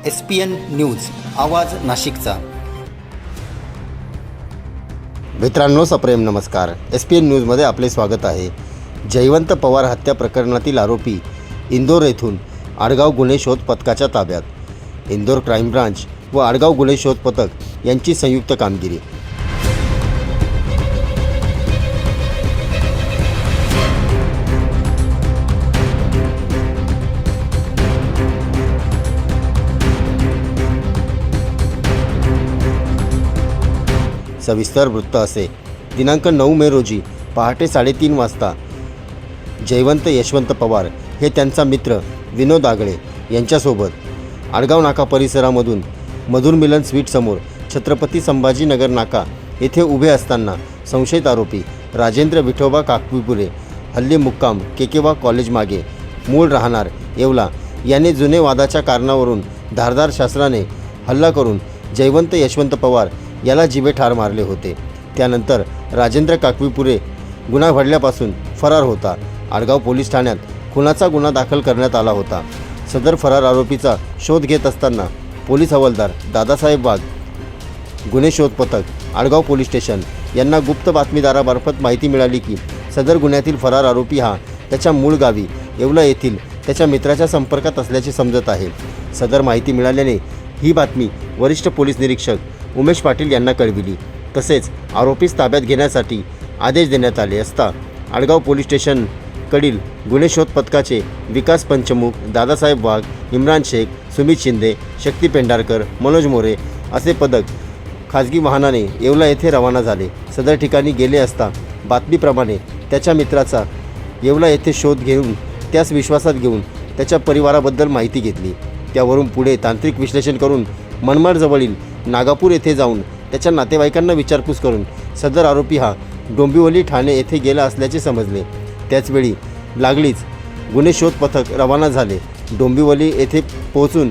SPN news आवाज नाशिकचा। मित्रांनो सप्रेम नमस्कार। SPN न्यूजमध्ये आपले स्वागत आहे। जयवंत पवार हत्या प्रकरणातील आरोपी इंदोर येथून आडगाव गुन्हे शोध पथकाच्या ताब्यात। इंदोर क्राईम ब्रांच व आडगाव गुन्हे शोध पथक यांची संयुक्त कामगिरी। सविस्तर वृत्त असे। दिनांक 9 मे रोजी पहाटे 3:30 वाजता जयवंत यशवंत पवार हे त्यांचा मित्र विनोद आगळे यांच्यासोबत आडगाव नाका परिसरामधून मधुर मिलन स्वीट समोर छत्रपती संभाजीनगर नाका येथे उभे असताना संशयित आरोपी राजेंद्र विठोबा काकवीपुरे हल्ली मुक्काम केकेवा कॉलेज मागे मूळ राहणार येवला याने जुने वादाच्या कारणावरून धारदार शस्त्राने हल्ला करून जयवंत यशवंत पवार याला जिवे ठार मारले होते। त्यानंतर राजेंद्र काकवीपुरे गुन्हा घडल्यापासून फरार होता। आडगाव पोलीस ठाण्यात खुनाचा गुन्हा दाखल करण्यात आला होता। सदर फरार आरोपीचा शोध घेत असताना पोलीस हवालदार दादासाहेब वाघ गुन्हे शोध पथक आडगाव पोलीस स्टेशन यांना गुप्त बातमीदारामार्फत माहिती मिळाली की सदर गुन्ह्यातील फरार आरोपी हा त्याच्या मूळ गावी येवला येथील त्याच्या मित्राच्या संपर्कात असल्याचे समजत आहे। सदर माहिती मिळाल्याने ही बातमी वरिष्ठ पोलीस निरीक्षक उमेश पाटील यांना कळविली। तसेच आरोपीस ताब्यात घेण्यासाठी आदेश देण्यात आले असता आडगाव पोलीस स्टेशन कडील गुन्हे शोध पथकाचे विकास पंचमुख, दादासाहेब वाघ, इम्रान शेख, सुमित शिंदे, शक्ती पेंढारकर, मनोज मोरे असे पथक खाजगी वाहनाने येवला येथे रवाना झाले। सदर ठिकाणी गेले असता बातमीप्रमाणे त्याच्या मित्राचा येवला येथे शोध घेऊन त्यास विश्वासात घेऊन त्याच्या परिवाराबद्दल माहिती घेतली। त्यावरून पुढे तांत्रिक विश्लेषण करून मनमाडजवळील नागापूर येथे जाऊन त्याच्या नातेवाईकांना विचारपूस करून सदर आरोपी हा डोंबिवली ठाणे येथे गेला असल्याचे समजले। त्याचवेळी लागलीच गुन्हे शोध पथक रवाना झाले। डोंबिवली येथे पोहोचून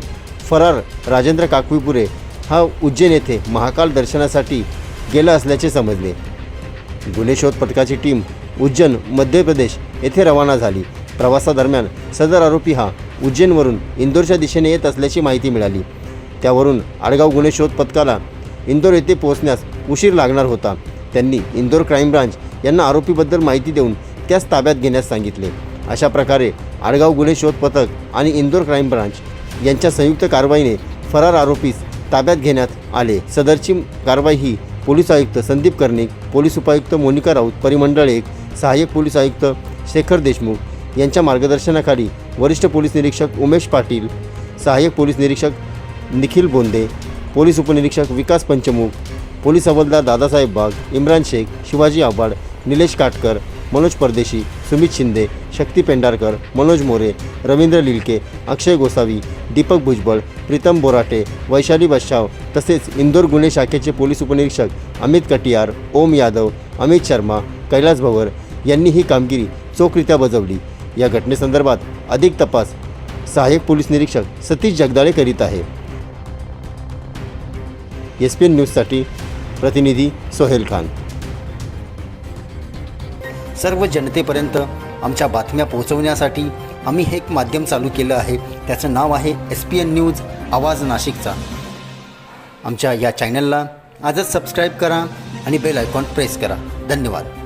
फरार राजेंद्र काकवीपुरे हा उज्जैन येथे महाकाल दर्शनासाठी गेला असल्याचे समजले। गुन्हे शोध पथकाची टीम उज्जैन मध्य प्रदेश येथे रवाना झाली। प्रवासादरम्यान सदर आरोपी हा उज्जैनवरून इंदोरच्या दिशेने येत असल्याची माहिती मिळाली। त्यावरून आडगाव गुन्हे शोध पथकाला इंदोर येथे पोहोचण्यास उशीर लागणार होता। त्यांनी इंदोर क्राईम ब्रांच यांना आरोपीबद्दल माहिती देऊन त्यास ताब्यात घेण्यास सांगितले। अशा प्रकारे आडगाव गुन्हे शोध पथक आणि इंदोर क्राईम ब्रांच यांच्या संयुक्त कारवाईने फरार आरोपीस ताब्यात घेण्यात आले। सदरची कारवाई ही पोलीस आयुक्त संदीप कर्णिक, पोलीस उपायुक्त मोनिका राऊत, परिमंडळ 1, सहाय्यक पोलीस आयुक्त शेखर देशमुख यांच्या मार्गदर्शनाखाली वरिष्ठ पोलीस निरीक्षक उमेश पाटील, सहाय्यक पोलीस निरीक्षक निखिल बोंदे, पोलीस उपनिरीक्षक विकास पंचमुख, पोलीस हवालदार दादासाहेब वाघ, इम्रान शेख, शिवाजी आव्हाड, निलेश काटकर, मनोज परदेशी, सुमित शिंदे, शक्ती पेंढारकर, मनोज मोरे, रवींद्र लिलके, अक्षय गोसावी, दीपक भुजबळ, प्रीतम बोराटे, वैशाली बश्चाव तसेच इंदोर गुन्हे शाखेचे पोलीस उपनिरीक्षक अमित कटियार, ओम यादव, अमित शर्मा, कैलास भवर यांनी ही कामगिरी चोखरित्या बजावली। या घटनेसंदर्भात अधिक तपास सहाय्यक पोलीस निरीक्षक सतीश जगदाळे करीत आहे। SPN न्यूजसाठी प्रतिनिधी सोहेल खान। सर्व जनतेपर्यंत आमच्या बातम्या पोहोचवण्यासाठी आम्ही हे एक माध्यम चालू केलं आहे। त्याचं नाव आहे SPN न्यूज आवाज नाशिकचा। आमच्या या चॅनलला आजच सबस्क्राईब करा आणि बेल आयकॉन प्रेस करा। धन्यवाद।